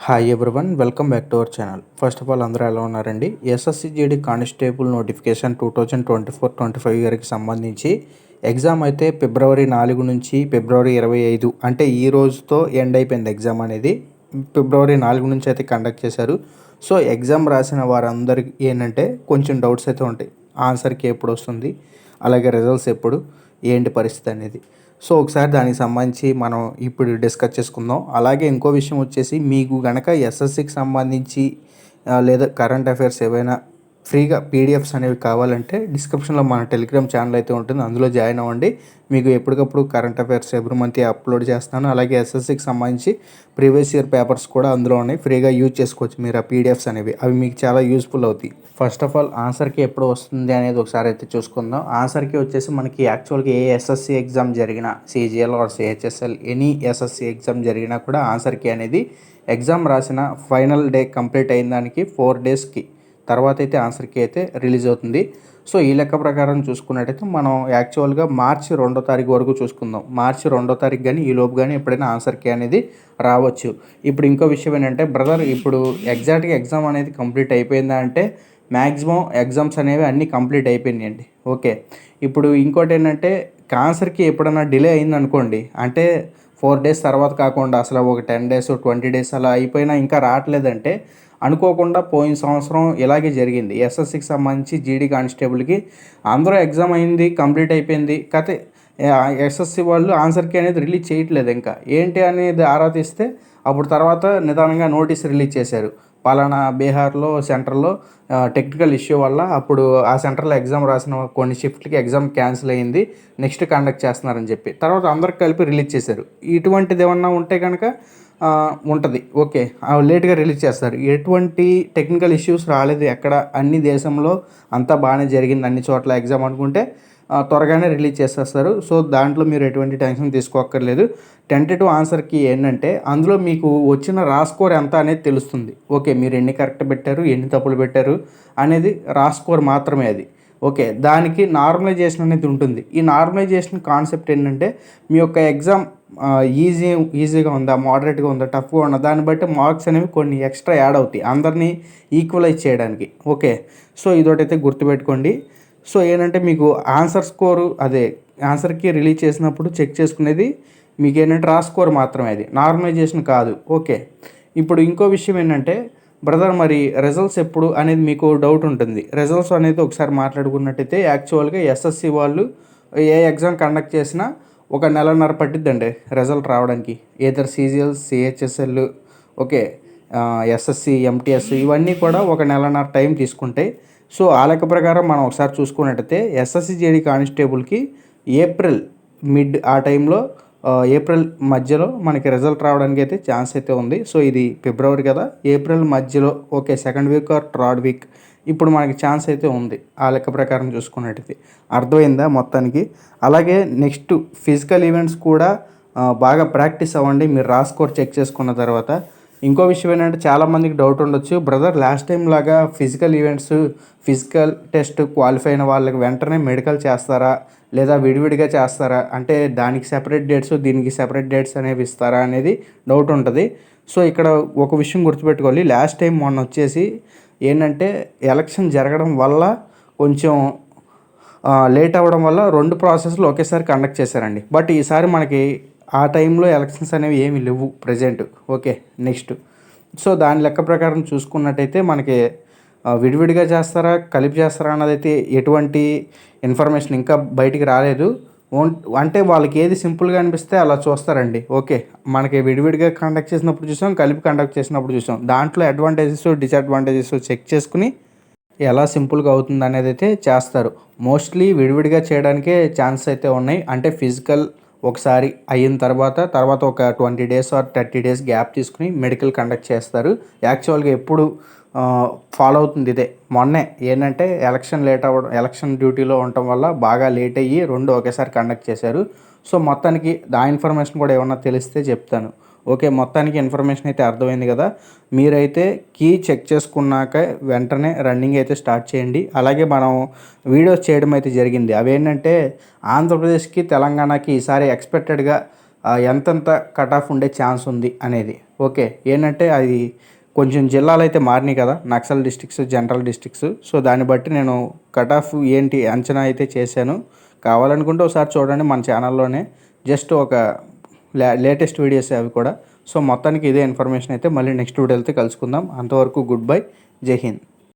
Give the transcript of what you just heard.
Hi everyone, welcome back to our channel. First of all అందరూ ఎలా ఉన్నారండి? SSC GD constable notification 2024-25 ఇయర్కి సంబంధించి ఎగ్జామ్ అయితే ఫిబ్రవరి 4 నుంచి ఫిబ్రవరి 25 అంటే ఈ రోజుతో ఎండ్ అయిపోయింది. ఎగ్జామ్ అనేది ఫిబ్రవరి 4 నుంచి అయితే కండక్ట్ చేశారు. సో ఎగ్జామ్ రాసిన వారందరికీ ఏంటంటే కొంచెం డౌట్స్ అయితే ఉంటాయి. ఆన్సర్కి ఎప్పుడు వస్తుంది, అలాగే రిజల్ట్స్ ఎప్పుడు, ఏంటి పరిస్థితి అనేది. సో ఒకసారి దానికి సంబంధించి మనం ఇప్పుడు డిస్కస్ చేసుకుందాం. అలాగే ఇంకో విషయం వచ్చేసి, మీకు కనుక ఎస్ఎస్సికి సంబంధించి లేదా కరెంట్ అఫైర్స్ ఏవైనా ఫ్రీగా పీడిఎఫ్స్ అనేవి కావాలంటే డిస్క్రిప్షన్లో మన టెలిగ్రామ్ ఛానల్ అయితే ఉంటుంది, అందులో జాయిన్ అవ్వండి. మీకు ఎప్పటికప్పుడు current affairs every month upload చేస్తాను. అలాగే ఎస్ఎస్సికి సంబంధించి ప్రీవియస్ ఇయర్ పేపర్స్ కూడా అందులో ఉన్నాయి, ఫ్రీగా యూజ్ చేసుకోవచ్చు మీరు ఆ పీడిఎఫ్స్ అనేవి. అవి మీకు చాలా యూస్ఫుల్ అవుతాయి. ఫస్ట్ ఆఫ్ ఆల్ ఆన్సర్కి ఎప్పుడు వస్తుంది అనేది ఒకసారి అయితే చూసుకుందాం. ఆన్సర్కి వచ్చేసి మనకి యాక్చువల్గా ఏ ఎస్ఎస్సి ఎగ్జామ్ జరిగినా, CGL or CHSL any SSC exam జరిగినా కూడా ఆన్సర్కి అనేది ఎగ్జామ్ రాసిన ఫైనల్ డే కంప్లీట్ అయిన దానికి 4 డేస్కి తర్వాత అయితే ఆన్సర్కి అయితే రిలీజ్ అవుతుంది. సో ఈ లెక్క ప్రకారం చూసుకున్నట్టయితే మనం యాక్చువల్గా మార్చి 2వ తారీఖు వరకు చూసుకుందాం. మార్చి 2వ తారీఖు కానీ ఈ లోపు కానీ ఎప్పుడైనా ఆన్సర్కి అనేది రావచ్చు. ఇప్పుడు ఇంకో విషయం ఏంటంటే, బ్రదర్ ఇప్పుడు ఎగ్జాక్ట్గా ఎగ్జామ్ అనేది కంప్లీట్ అయిపోయిందా అంటే మ్యాక్సిమం ఎగ్జామ్స్ అనేవి అన్నీ కంప్లీట్ అయిపోయినాయండి. ఓకే, ఇప్పుడు ఇంకోటి ఏంటంటే ఆన్సర్కి ఎప్పుడైనా డిలే అయిందనుకోండి, అంటే 4 డేస్ తర్వాత కాకుండా అసలు ఒక 10 డేస్ 20 డేస్ అలా అయిపోయినా ఇంకా రావట్లేదంటే, అనుకోకుండా పోయిన సంవత్సరం ఇలాగే జరిగింది. ఎస్ఎస్సికి సంబంధించి జీడీ కానిస్టేబుల్కి అందరూ ఎగ్జామ్ అయింది, కంప్లీట్ అయిపోయింది, కాకపోతే ఎస్ఎస్సి వాళ్ళు ఆన్సర్కి అనేది రిలీజ్ చేయట్లేదు. ఇంకా ఏంటి అనేది ఆరా తీస్తే అప్పుడు తర్వాత నిదానంగా నోటీస్ రిలీజ్ చేశారు. పలానా బీహార్లో సెంటర్లో టెక్నికల్ ఇష్యూ వల్ల అప్పుడు ఆ సెంటర్లో ఎగ్జామ్ రాసిన కొన్ని షిఫ్ట్లకి ఎగ్జామ్ క్యాన్సిల్ అయ్యింది, నెక్స్ట్ కండక్ట్ చేస్తున్నారని చెప్పి తర్వాత అందరికి కలిపి రిలీజ్ చేశారు. ఇటువంటిది ఏమన్నా ఉంటే కనుక ఉంటుంది. ఓకే, లేట్గా రిలీజ్ చేస్తారు. ఎటువంటి టెక్నికల్ ఇష్యూస్ రాలేదు ఎక్కడ, అన్ని దేశంలో అంతా బాగానే జరిగింది అన్ని చోట్ల ఎగ్జామ్ అనుకుంటే త్వరగానే రిలీజ్ చేసేస్తారు. సో దాంట్లో మీరు ఎటువంటి టెన్షన్ తీసుకోక్కర్లేదు. టెంటేటివ్ ఆన్సర్కి ఏంటంటే అందులో మీకు వచ్చిన రా స్కోర్ ఎంత అనేది తెలుస్తుంది. ఓకే, మీరు ఎన్ని కరెక్ట్ పెట్టారు, ఎన్ని తప్పులు పెట్టారు అనేది రా స్కోర్ మాత్రమే అది. ఓకే, దానికి నార్మలైజేషన్ అనేది ఉంటుంది. ఈ నార్మలైజేషన్ కాన్సెప్ట్ ఏంటంటే మీ యొక్క ఎగ్జామ్ ఈజీగా ఉందా, మోడరేట్గా ఉందా, టఫ్గా ఉందా, దాన్ని బట్టి మార్క్స్ అనేవి కొన్ని ఎక్స్ట్రా యాడ్ అవుతాయి అందరినీ ఈక్వలైజ్ చేయడానికి. ఓకే, సో ఇదొకటైతే గుర్తుపెట్టుకోండి. సో ఏంటంటే మీకు ఆన్సర్ స్కోరు అదే ఆన్సర్కి రిలీజ్ చేసినప్పుడు చెక్ చేసుకునేది మీకు ఏంటంటే రా స్కోర్ మాత్రమే, అది నార్మలైజేషన్ కాదు. ఓకే, ఇప్పుడు ఇంకో విషయం ఏంటంటే, బ్రదర్ మరి రిజల్ట్స్ ఎప్పుడు అనేది మీకు డౌట్ ఉంటుంది. రిజల్ట్స్ అనేది ఒకసారి మాట్లాడుకున్నట్టయితే యాక్చువల్గా ఎస్ఎస్సి వాళ్ళు ఏ ఎగ్జామ్ కండక్ట్ చేసినా 1 నెలన్నర పట్టిద్దండి రిజల్ట్ రావడానికి. Either CGL, CHSL, okay, SSC, MTS ఇవన్నీ కూడా 1 నెలన్నర టైం తీసుకుంటాయి. సో ఆ లెక్క ప్రకారం మనం ఒకసారి చూసుకున్నట్టయితే ఎస్ఎస్సి జీడీ కానిస్టేబుల్కి ఏప్రిల్ మిడ్ ఆ టైంలో ఏప్రిల్ మధ్యలో మనకి రిజల్ట్ రావడానికి అయితే ఛాన్స్ అయితే ఉంది. సో ఇది ఫిబ్రవరి కదా, ఏప్రిల్ మధ్యలో okay 2nd week or 3rd week ఇప్పుడు మనకి ఛాన్స్ అయితే ఉంది ఆ లెక్క ప్రకారం చూసుకున్నట్టయితే. అర్థమైందా మొత్తానికి? అలాగే నెక్స్ట్ ఫిజికల్ ఈవెంట్స్ కూడా బాగా ప్రాక్టీస్ అవ్వండి మీరు రా స్కోర్ చెక్ చేసుకున్న తర్వాత. ఇంకో విషయం ఏంటంటే చాలామందికి డౌట్ ఉండొచ్చు, బ్రదర్ లాస్ట్ టైం లాగా ఫిజికల్ టెస్ట్ క్వాలిఫై అయిన వాళ్ళకి వెంటనే మెడికల్ చేస్తారా లేదా విడివిడిగా చేస్తారా, అంటే దానికి సెపరేట్ డేట్స్ దీనికి సెపరేట్ డేట్స్ అనేవి ఇస్తారా అనేది డౌట్ ఉంటుంది. సో ఇక్కడ ఒక విషయం గుర్తుపెట్టుకోవాలి, లాస్ట్ టైం మొన్న వచ్చేసి ఏంటంటే ఎలక్షన్ జరగడం వల్ల కొంచెం లేట్ అవ్వడం వల్ల 2 ప్రాసెస్లు ఒకేసారి కండక్ట్ చేశారండి. బట్ ఈసారి మనకి ఆ టైంలో ఎలక్షన్స్ అనేవి ఏమీ లేవు ప్రజెంట్. ఓకే, నెక్స్ట్ సో దాని లెక్క ప్రకారం చూసుకున్నట్టయితే మనకి విడివిడిగా చేస్తారా కలిపి చేస్తారా అన్నదైతే ఎటువంటి ఇన్ఫర్మేషన్ ఇంకా బయటికి రాలేదు. అంటే వాళ్ళకి ఏది సింపుల్గా అనిపిస్తే అలా చూస్తారండి. ఓకే, మనకి విడివిడిగా కండక్ట్ చేసినప్పుడు చూసాం, కలిపి కండక్ట్ చేసినప్పుడు చూసాం. దాంట్లో అడ్వాంటేజెస్ డిసడ్వాంటేజెస్ చెక్ చేసుకుని ఎలా సింపుల్గా అవుతుంది అనేది అయితే చేస్తారు. మోస్ట్లీ విడివిడిగా చేయడానికే ఛాన్స్ అయితే ఉన్నాయి. అంటే ఫిజికల్ ఒకసారి అయిన తర్వాత ఒక 20 డేస్ ఆర్ 30 డేస్ గ్యాప్ తీసుకుని మెడికల్ కండక్ట్ చేస్తారు. యాక్చువల్గా ఎప్పుడు ఫాలో అవుతుంది ఇదే. మొన్నే ఏంటంటే ఎలక్షన్ డ్యూటీలో ఉండటం వల్ల బాగా లేట్ అయ్యి 2 ఒకేసారి కండక్ట్ చేశారు. సో మొత్తానికి ఆ ఇన్ఫర్మేషన్ కూడా ఏమన్నా తెలిస్తే చెప్తాను. ఓకే, మొత్తానికి ఇన్ఫర్మేషన్ అయితే అర్థమైంది కదా. మీరైతే కీ చెక్ చేసుకున్నాక వెంటనే రన్నింగ్ అయితే స్టార్ట్ చేయండి. అలాగే మనం వీడియోస్ చేయడం అయితే జరిగింది. అవేంటంటే ఆంధ్రప్రదేశ్కి తెలంగాణకి ఈసారి ఎక్స్పెక్టెడ్గా ఎంతెంత కట్ ఆఫ్ ఉండే ఛాన్స్ ఉంది అనేది. ఓకే, ఏంటంటే అది కొంచెం జిల్లాలు అయితే మారినాయి కదా, Naxal districts, general districts. So దాన్ని బట్టి నేను కట్ ఆఫ్ ఏంటి అంచనా అయితే చేశాను. కావాలనుకుంటే ఒకసారి చూడండి మన ఛానల్లోనే, జస్ట్ ఒక లేటెస్ట్ వీడియోస్ అవి కూడా. సో మొత్తానికి ఇదే ఇన్ఫర్మేషన్ అయితే. మళ్ళీ నెక్స్ట్ వీడియోతో కలుసుకుందాం. అంతవరకు గుడ్ బై, జై హింద్.